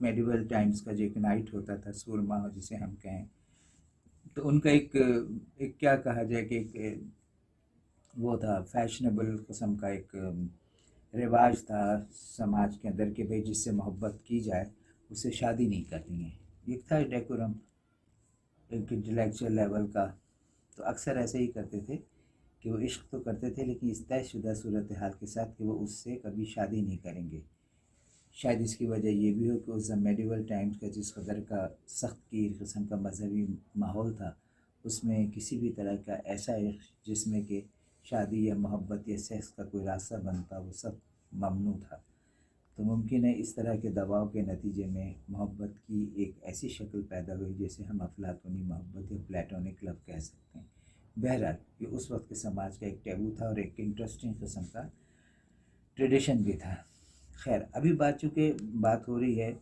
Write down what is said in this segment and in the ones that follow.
Medieval Times کا جو ایک نائٹ ہوتا تھا سورما جسے ہم کہیں، تو ان کا ایک کیا کہا جائے کہ ایک وہ تھا فیشنیبل قسم کا ایک رواج تھا سماج کے اندر کہ بھئی جس سے محبت کی جائے اس سے شادی نہیں کرنی ہے. یہ تھا ڈیکورم ایک انٹلیکچوئل لیول کا. تو اکثر ایسے ہی کرتے تھے کہ وہ عشق تو کرتے تھے لیکن اس طے شدہ صورتحال کے ساتھ کہ وہ اس سے کبھی شادی نہیں کریں گے. شاید اس کی وجہ یہ بھی ہو کہ اس میڈیول ٹائمز کا جس قدر کا سخت کی قسم کا مذہبی ماحول تھا، اس میں کسی بھی طرح کا ایسا عشق جس میں کہ شادی یا محبت یا سیکس کا کوئی راستہ بنتا وہ سب ممنوع تھا. تو ممکن ہے اس طرح کے دباؤ کے نتیجے میں محبت کی ایک ایسی شکل پیدا ہوئی جیسے ہم افلاطونی محبت یا پلیٹونک لو کہہ سکتے ہیں. بہرحال یہ اس وقت کے سماج کا ایک ٹیبو تھا اور ایک انٹرسٹنگ قسم کا ٹریڈیشن بھی تھا. خیر ابھی بات ہو رہی ہے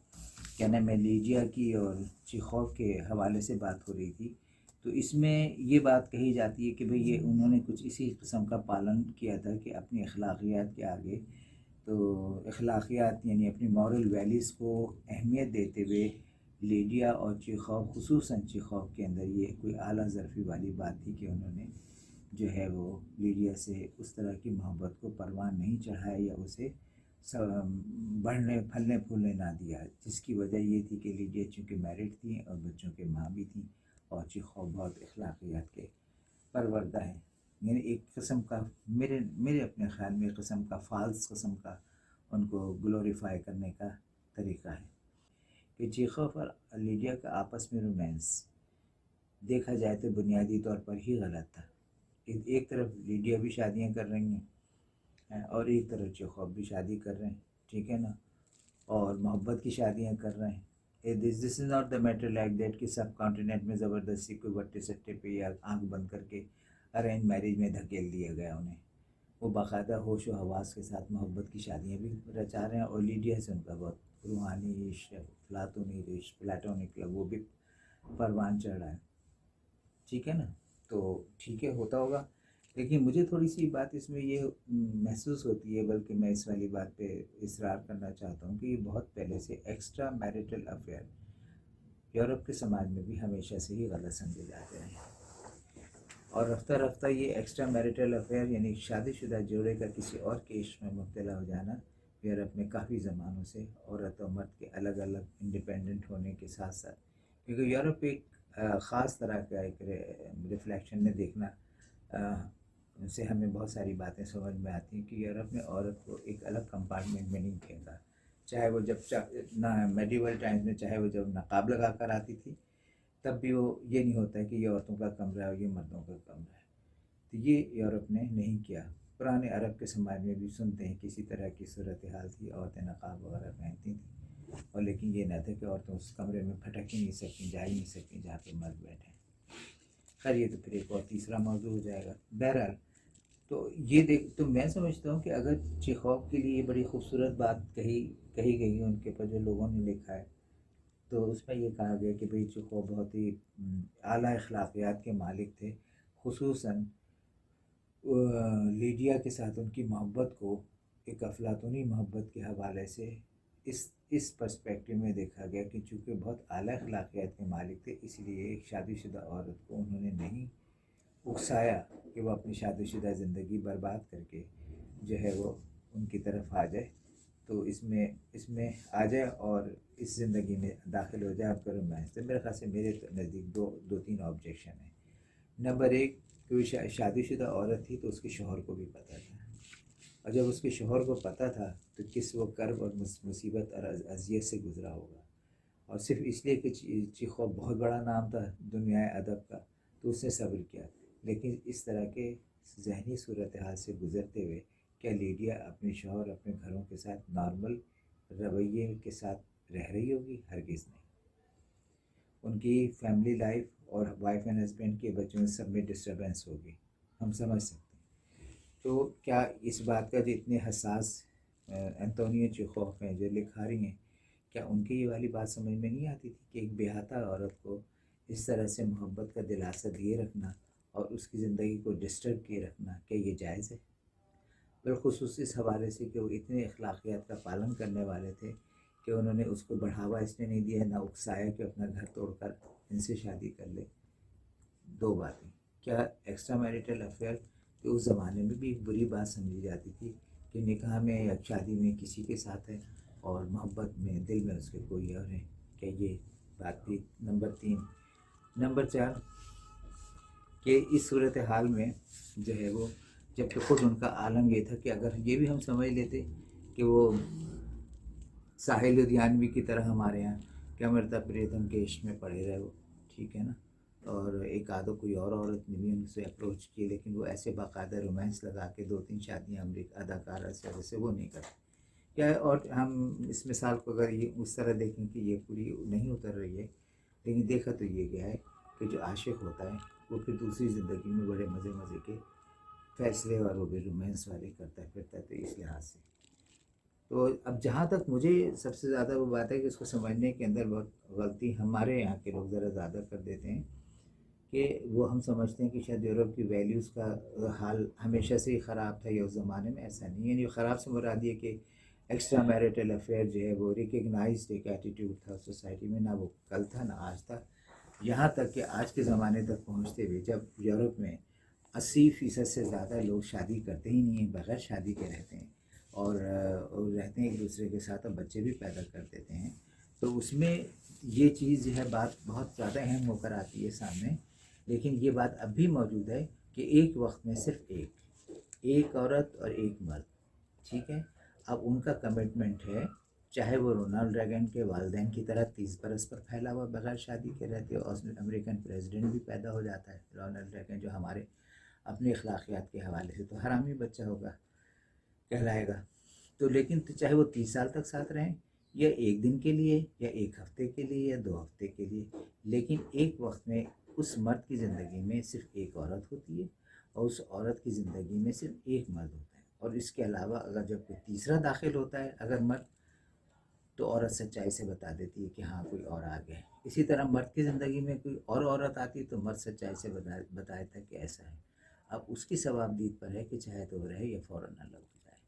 کیا نام ہے لیجیا کی اور چیخوف کے حوالے سے بات ہو رہی تھی. تو اس میں یہ بات کہی جاتی ہے کہ بھئی یہ انہوں نے کچھ اسی قسم کا پالن کیا تھا کہ اپنی اخلاقیات کے آگے، تو اخلاقیات یعنی اپنی مورل ویلیوز کو اہمیت دیتے ہوئے لیڈیا اور چیخوف خصوصاً چیخوف کے اندر یہ کوئی اعلیٰ ظرفی والی بات تھی کہ انہوں نے جو ہے وہ لیڈیا سے اس طرح کی محبت کو پروان نہیں چڑھایا یا اسے بڑھنے پھلنے پھولنے نہ دیا، جس کی وجہ یہ تھی کہ لیڈیا چونکہ میرڈ تھیں اور بچوں کے ماں بھی تھیں اور چیخوف بہت اخلاقیات کے پروردہ ہیں. یعنی ایک قسم کا میرے اپنے خیال میں ایک قسم کا فالس قسم کا ان کو گلوریفائی کرنے کا طریقہ ہے کہ چیخوف اور لیڈیا کا آپس میں رومانس دیکھا جائے تو بنیادی طور پر ہی غلط تھا. ایک طرف لیڈیا بھی شادیاں کر رہی ہیں اور ایک طرف چیخوف بھی شادی کر رہے ہیں، ٹھیک ہے نا، اور محبت کی شادیاں کر رہے ہیں. This is not the matter like that کہ سب کانٹیننٹ میں زبردستی کوئی بٹے سٹے پہ یا آنکھ بند کر کے ارینج میرج میں دھکیل دیا گیا انہیں. وہ باقاعدہ ہوش و حواس کے ساتھ محبت کی شادیاں بھی رچا رہے ہیں اور لیڈیا سے ان کا بہت روحانی عشق، افلاطونی عشق، پلیٹونک لو وہ بھی پروان چڑھ رہا ہے، ٹھیک ہے نا. تو ٹھیک ہے ہوتا ہوگا، لیکن مجھے تھوڑی سی بات اس میں یہ محسوس ہوتی ہے، بلکہ میں اس والی بات پہ اصرار کرنا چاہتا ہوں کہ یہ بہت پہلے سے ایکسٹرا میرٹل افیئر یورپ کے سماج میں بھی ہمیشہ سے ہی غلط سمجھے جاتے ہیں، اور رفتہ رفتہ یہ ایکسٹرا میرٹل افیئر یعنی شادی شدہ جوڑے کا کسی اور کے عشق میں مبتلا ہو جانا یورپ میں کافی زمانوں سے عورت و مرد کے الگ الگ انڈیپینڈنٹ ہونے کے ساتھ ساتھ، کیونکہ یورپ ایک خاص طرح کا ایک ریفلیکشن میں دیکھنا سے ہمیں بہت ساری باتیں سمجھ میں آتی ہیں کہ یورپ میں عورت کو ایک الگ کمپارٹمنٹ میں نہیں پھینکا، چاہے وہ جب نہ میڈیول ٹائمز میں چاہے وہ جب نقاب لگا کر آتی تھی تب بھی وہ یہ نہیں ہوتا ہے کہ یہ عورتوں کا کمرہ ہے اور یہ مردوں کا کمرہ ہے. تو یہ یورپ نے نہیں کیا. پرانے عرب کے سماج میں بھی سنتے ہیں کسی طرح کی صورتحال تھی، عورتیں نقاب وغیرہ پہنتی تھیں اور لیکن یہ نہ تھا کہ عورتیں اس کمرے میں پھٹک ہی نہیں سکیں، جا ہی نہیں سکیں جہاں پہ مرد بیٹھے. خیر یہ تو پھر ایک اور تیسرا موضوع ہو جائے گا. بہرحال تو یہ تو میں سمجھتا ہوں کہ اگر چیخوف کے لیے یہ بڑی خوبصورت بات کہی گئی ہے ان کے پر جو لوگوں نے لکھا ہے، تو اس میں یہ کہا گیا کہ بھئی چیخوف بہت ہی اعلیٰ اخلاقیات کے مالک تھے، خصوصاً لیڈیا کے ساتھ ان کی محبت کو ایک افلاطونی محبت کے حوالے سے اس پرسپیکٹو میں دیکھا گیا کہ چونکہ بہت اعلیٰ اخلاقیات کے مالک تھے اس لیے ایک شادی شدہ عورت کو انہوں نے نہیں اکسایا کہ وہ اپنی شادی شدہ زندگی برباد کر کے جو ہے وہ ان کی طرف آ جائے، تو اس میں آ جائے اور اس زندگی میں داخل ہو جائے. آپ کا رومانس تو میرے خیال سے میرے نزدیک دو تین آبجیکشن ہیں. نمبر ایک کہ وہ شادی شدہ عورت تھی تو اس کے شوہر کو بھی پتہ تھا، اور جب اس کے شوہر کو پتہ تھا تو کس وہ کرب اور مصیبت اور اذیت سے گزرا ہوگا، اور صرف اس لیے کہ چیخوف بہت بڑا نام تھا دنیا ادب کا تو اس نے صبر کیا. لیکن اس طرح کے ذہنی صورتحال سے گزرتے ہوئے کیا لیڈیا اپنے شوہر اپنے گھروں کے ساتھ نارمل رویے کے ساتھ رہ رہی ہوگی؟ ہرگز نہیں. ان کی فیملی لائف اور وائف اینڈ ہسبینڈ کے بچوں سب میں ڈسٹربنس ہوگی، ہم سمجھ سکتے ہیں. تو کیا اس بات کا جو اتنے حساس انطونیو چیخوف ہیں جو لکھا رہی ہیں، کیا ان کی یہ والی بات سمجھ میں نہیں آتی تھی کہ ایک بیاہتا عورت کو اس طرح سے محبت کا دلاسا دیے رکھنا اور اس کی زندگی کو ڈسٹرب کیے رکھنا کیا یہ جائز ہے؟ بالخصوص اس حوالے سے کہ وہ اتنے اخلاقیات کا پالن کرنے والے تھے کہ کہ انہوں نے اس کو بڑھاوا اس نے نہیں دیا، نہ اکسایا کہ اپنا گھر توڑ کر ان سے شادی کر لے۔ دو باتیں، کیا ایکسٹرا میریٹل افیئر کہ اس زمانے میں بھی ایک بری بات سمجھی جاتی تھی کہ نکاح میں یا شادی میں کسی کے ساتھ ہے اور محبت میں دل میں اس کے کوئی اور ہے، کہ یہ بات تھی۔ نمبر 3۔ نمبر 4 کہ اس صورتحال میں جو ہے وہ جب کہ خود ان کا عالم یہ تھا کہ اگر یہ بھی ہم سمجھ لیتے کہ وہ ساحل لدھیانوی کی طرح ہمارے یہاں کہ امرتا پریتم کے عشق میں پڑے رہے، وہ ٹھیک ہے نا، اور ایک آدھا کوئی اور عورت نے بھی ان سے اپروچ کی، لیکن وہ ایسے باقاعدہ رومانس لگا کے 2-3 شادیاں امریکہ اداکارہ سے ویسے وہ نہیں کرتے کیا ہے۔ اور ہم اس مثال کو اگر یہ اس طرح دیکھیں کہ یہ پوری نہیں اتر رہی ہے، لیکن دیکھا تو یہ گیا ہے کہ جو عاشق ہوتا ہے وہ پھر دوسری زندگی میں بڑے مزے کے فیصلے اور وہ بھی رومانس والے کرتا پھرتا ہے۔ تو اس لحاظ سے تو اب جہاں تک مجھے سب سے زیادہ وہ بات ہے کہ اس کو سمجھنے کے اندر بہت غلطی ہمارے یہاں کے لوگ ذرا زیادہ کر دیتے ہیں کہ وہ ہم سمجھتے ہیں کہ شاید یورپ کی ویلیوز کا حال ہمیشہ سے ہی خراب تھا یا اس زمانے میں ایسا نہیں ہے۔ یعنی خراب سے مراد یہ کہ ایکسٹرا میریٹل افیئر جو ہے وہ ریکگنائزڈ ایک ایٹیٹیوڈ تھا سوسائٹی میں، نہ وہ کل تھا نہ آج تھا، یہاں تک کہ آج کے زمانے تک پہنچتے ہوئے جب یورپ میں 80% سے زیادہ لوگ شادی کرتے ہی نہیں ہیں، بغیر شادی کے رہتے ہیں اور رہتے ہیں ایک دوسرے کے ساتھ اور بچے بھی پیدا کر دیتے ہیں، تو اس میں یہ چیز جو ہے بات بہت زیادہ اہم ہو کر آتی ہے سامنے۔ لیکن یہ بات اب بھی موجود ہے کہ ایک وقت میں صرف ایک عورت اور ایک مرد، ٹھیک ہے۔ اب ان کا کمٹمنٹ ہے، چاہے وہ رونالڈ ریگن کے والدین کی طرح 30 برس پر پھیلا ہوا بغیر شادی کے رہتے اور اس میں امریکن پریزیڈنٹ بھی پیدا ہو جاتا ہے رونالڈ ریگن، جو ہمارے اپنے اخلاقیات کے حوالے سے تو حرامی بچہ ہوگا کہلائے گا، تو لیکن چاہے وہ 30 سال تک ساتھ رہیں یا ایک دن کے لیے یا ایک ہفتے کے لیے یا 2 ہفتے کے لیے، لیکن ایک وقت میں اس مرد کی زندگی میں صرف ایک عورت ہوتی ہے اور اس عورت کی زندگی میں صرف ایک مرد ہوتا ہے، اور اس کے علاوہ اگر جب کوئی تیسرا داخل ہوتا ہے اگر مرد، تو عورت سچائی سے بتا دیتی ہے کہ ہاں کوئی اور آ گیا ہے۔ اسی طرح مرد کی زندگی میں کوئی اور عورت آتی تو مرد سچائی سے بتایا تھا کہ ایسا ہے۔ اب اس کی ثوابدید پر ہے کہ چاہے تو وہ رہے یا فوراً الگ ہو جائے۔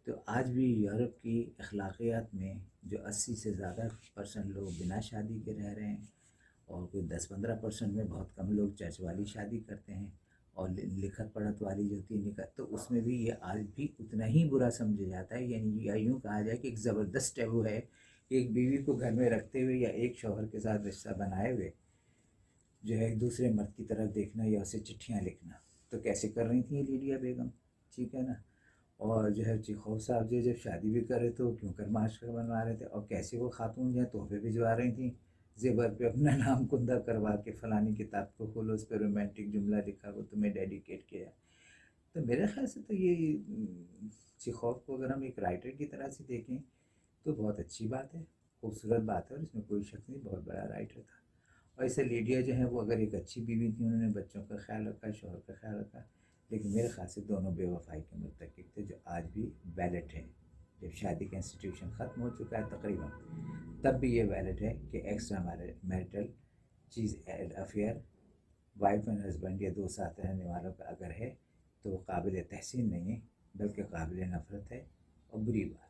تو آج بھی یورپ کی اخلاقیات میں جو 80 سے زیادہ % لوگ بنا شادی کے رہ رہے ہیں اور کوئی 10-15% میں بہت کم لوگ چرچ والی شادی کرتے ہیں اور لکھت پڑھت والی جو ہوتی ہے نکاح، تو اس میں بھی یہ آج بھی اتنا ہی برا سمجھا جاتا ہے۔ یعنی یا یوں کہا جائے کہ ایک زبردست ٹیبو ہے کہ ایک بیوی کو گھر میں رکھتے ہوئے یا ایک شوہر کے ساتھ رشتہ بنائے ہوئے جو ہے ایک دوسرے مرد کی طرف دیکھنا یا اسے چٹھیاں لکھنا، تو کیسے کر رہی تھیں لیڈیا بیگم، ٹھیک ہے نا، اور جو ہے چیخوف صاحب جب شادی بھی کر رہے تو کیوں کر معاشرہ بنوا رہے تھے، اور کیسے وہ خاتون جو ہے تحفے بھجوا رہی تھیں زیور پہ اپنا نام کندہ کروا کے، فلانی کتاب کو کھولو اس پہ رومانٹک جملہ لکھا وہ تمہیں ڈیڈیکیٹ کیا۔ تو میرے خیال سے تو یہ چیخوف کو اگر ہم ایک رائٹر کی طرح سے دیکھیں تو بہت اچھی بات ہے، خوبصورت بات ہے، اور اس میں کوئی شک نہیں، بہت بڑا رائٹر تھا۔ اور اسے لیڈیا جو ہے وہ اگر ایک اچھی بیوی تھی، انہوں نے بچوں کا خیال رکھا، شوہر کا خیال رکھا، لیکن میرے خیال سے دونوں بے وفائی کے مرتکب تھے جو آج بھی ویلڈ ہیں۔ جب شادی کا انسٹیٹیوشن ختم ہو چکا ہے تقریباً، تب بھی یہ ویلڈ ہے کہ ایکسٹرا میرٹل چیز افیئر وائف اینڈ ہسبینڈ یا 2 ساتھ رہنے والوں کا اگر ہے تو وہ قابل تحسین نہیں ہے، بلکہ قابل نفرت ہے اور بری بات۔